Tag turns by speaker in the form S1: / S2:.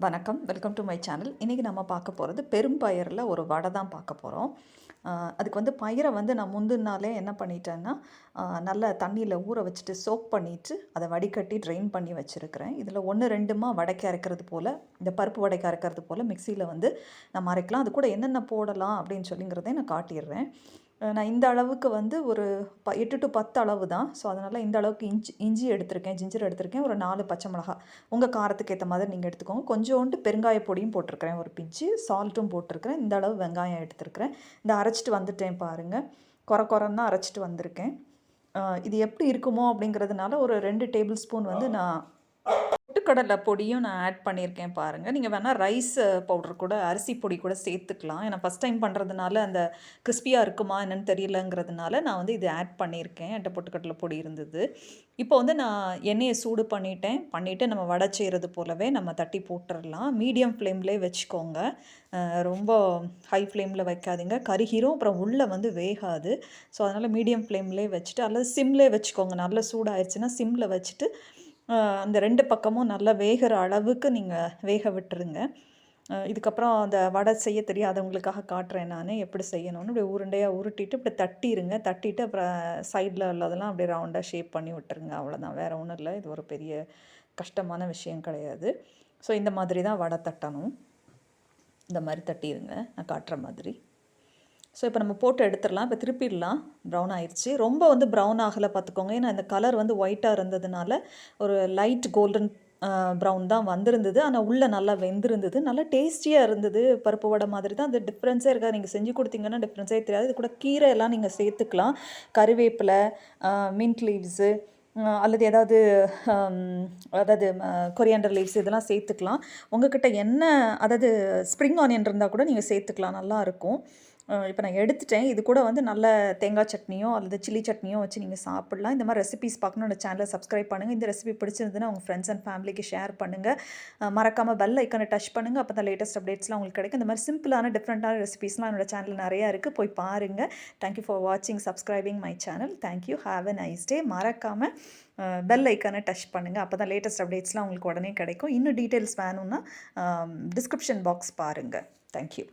S1: வணக்கம், welcome to my channel. இன்றைக்கி நம்ம பார்க்க போகிறது பெரும்பயிரில் ஒரு வடை தான் பார்க்க போகிறோம். அதுக்கு வந்து பயிரை வந்து நான் முந்தின நாளே என்ன பண்ணிட்டேன்னா, நல்லா தண்ணியில் ஊற வச்சுட்டு சோக் பண்ணிவிட்டு அதை வடிகட்டி ட்ரெயின் பண்ணி வச்சுருக்கிறேன். இதில் 1 2மா வடைக்கு அரைக்கிறது போல், இந்த பருப்பு வடைக்கு அரைக்கிறது போல் மிக்சியில் வந்து நம்ம அரைக்கலாம். அது கூட என்னென்ன போடலாம் அப்படின்னு சொல்லிங்கிறதையும் நான் காட்டிடுறேன். நான் இந்த அளவுக்கு வந்து ஒரு 8 to 10 அளவு தான். ஸோ அதனால் இந்த அளவுக்கு இஞ்சி எடுத்திருக்கேன், ஜிஞ்சர் எடுத்திருக்கேன், ஒரு 4 பச்சை மிளகா. உங்கள் காரத்துக்கு ஏற்ற மாதிரி நீங்கள் எடுத்துக்கோங்க. கொஞ்சோண்டு பெருங்காய பொடியும் போட்டிருக்கிறேன், ஒரு பிஞ்சு சால்ட்டும் போட்டிருக்கிறேன். இந்த அளவு வெங்காயம் எடுத்துருக்கிறேன். இந்த அரைச்சிட்டு வந்துட்டேன் பாருங்கள், குறன்னு தான் அரைச்சிட்டு வந்திருக்கேன். இது எப்படி இருக்குமோ அப்படிங்கிறதுனால ஒரு 2 டேபிள் ஸ்பூன் வந்து நான் பொட்டுக்கடலை பொடியும் நான் ஆட் பண்ணியிருக்கேன் பாருங்கள். நீங்கள் வேணால் ரைஸ் பவுடர் கூட, அரிசி பொடி கூட சேர்த்துக்கலாம். ஏன்னா ஃபஸ்ட் டைம் பண்ணுறதுனால அந்த கிறிஸ்பியாக இருக்குமா என்னென்னு தெரியலங்கிறதுனால நான் வந்து இது ஆட் பண்ணியிருக்கேன். என்கிட்ட பொட்டுக்கடலை பொடி இருந்தது. இப்போ வந்து நான் எண்ணெயை சூடு பண்ணிவிட்டு நம்ம வடை செய்கிறது போலவே நம்ம தட்டி போட்டுடலாம். மீடியம் ஃப்ளேம்லேயே வச்சுக்கோங்க, ரொம்ப ஹை ஃப்ளேமில் வைக்காதீங்க, கருகிரும், அப்புறம் உள்ளே வந்து வேகாது. ஸோ அதனால் மீடியம் ஃப்ளேம்லேயே வச்சுட்டு, அல்லது சிம்லேயே வச்சுக்கோங்க. நல்லா சூடாகிடுச்சுன்னா சிம்மில் வச்சுட்டு அந்த 2 பக்கமும் நல்லா வேகிற அளவுக்கு நீங்கள் வேக விட்டுருங்க. இதுக்கப்புறம் அந்த வடை செய்ய தெரியாதவங்களுக்காக காட்டுறேன் நான் எப்படி செய்யணும்னு. இப்படி உருண்டையாக உருட்டிட்டு இப்படி தட்டிட்டு அப்புறம் சைடில் உள்ளதெல்லாம் அப்படியே ரவுண்டாக ஷேப் பண்ணி விட்டுருங்க. அவ்வளோதான், வேறு ஒன்றும் இல்லை. இது ஒரு பெரிய கஷ்டமான விஷயம் கிடையாது. ஸோ இந்த மாதிரி தான் வடை தட்டணும். இந்த மாதிரி தட்டிடுங்க, நான் காட்டுற மாதிரி. ஸோ இப்போ நம்ம போட்டு எடுத்துடலாம். இப்போ திருப்பிடலாம். ப்ரௌன் ஆயிடுச்சு. ரொம்ப வந்து ப்ரௌன் ஆகலை பார்த்துக்கோங்க. ஏன்னா இந்த கலர் வந்து ஒயிட்டாக இருந்ததுனால ஒரு லைட் கோல்டன் ப்ரௌன் தான் வந்திருந்தது. ஆனால் உள்ளே நல்லா வெந்திருந்தது, நல்லா டேஸ்டியாக இருந்தது. பருப்பு வடை மாதிரி தான், அது டிஃப்ரென்ஸே இருக்காது. நீங்கள் செஞ்சு கொடுத்தீங்கன்னா டிஃப்ரென்ஸே தெரியாது. இது கூட கீரை எல்லாம் நீங்கள் சேர்த்துக்கலாம். கருவேப்பிலை, மின்ட் லீவ்ஸு, அல்லது ஏதாவது அதாவது கொரியாண்டர் லீவ்ஸ் இதெல்லாம் சேர்த்துக்கலாம். உங்கள்கிட்ட என்ன, அதாவது ஸ்ப்ரிங் ஆனியன் இருந்தால் கூட நீங்கள் சேர்த்துக்கலாம், நல்லாயிருக்கும். இப்போ நான் எடுத்துட்டேன். இது கூட வந்து நல்ல தேங்காய் சட்னியோ அல்லது சில்லி சட்னியோ வச்சு நீங்கள் சாப்பிட்லாம். இந்த மாதிரி ரெசிபீஸ் பார்க்கணும், என்னோட சேனலை சப்ஸ்கிரைப் பண்ணுங்கள். இந்த ரெசிபி பிடிச்சிருந்ததுன்னா உங்கள் ஃப்ரெண்ட்ஸ் அண்ட் ஃபேமிலிக்கு ஷேர் பண்ணுங்கள். மறக்காமல் பெல் ஐக்கானை டச் பண்ணுங்கள். அப்போ தான் லேட்டஸ்ட் அப்டேட்ஸ்லாம் உங்களுக்கு கிடைக்கும். இந்த மாதிரி சிம்பிளான டிஃப்ரெண்ட்டான ரெசிபீஸ்லாம் என்னோட சேனலில் நிறையா இருக்குது, போய் பாருங்கள். தேங்க்யூ ஃபார் வாட்சிங், subscribing my channel. Thank you, have a nice day. மறக்காமல் பெல் ஐக்கானை டச் பண்ணுங்கள். அப்போ தான் லேட்டஸ்ட் அப்டேட்ஸ்லாம் உங்களுக்கு உடனே கிடைக்கும். இன்னும் டீட்டெயில்ஸ் வேணும்னா டிஸ்கிரிப்ஷன் பாக்ஸ் பாருங்கள். தேங்க்யூ.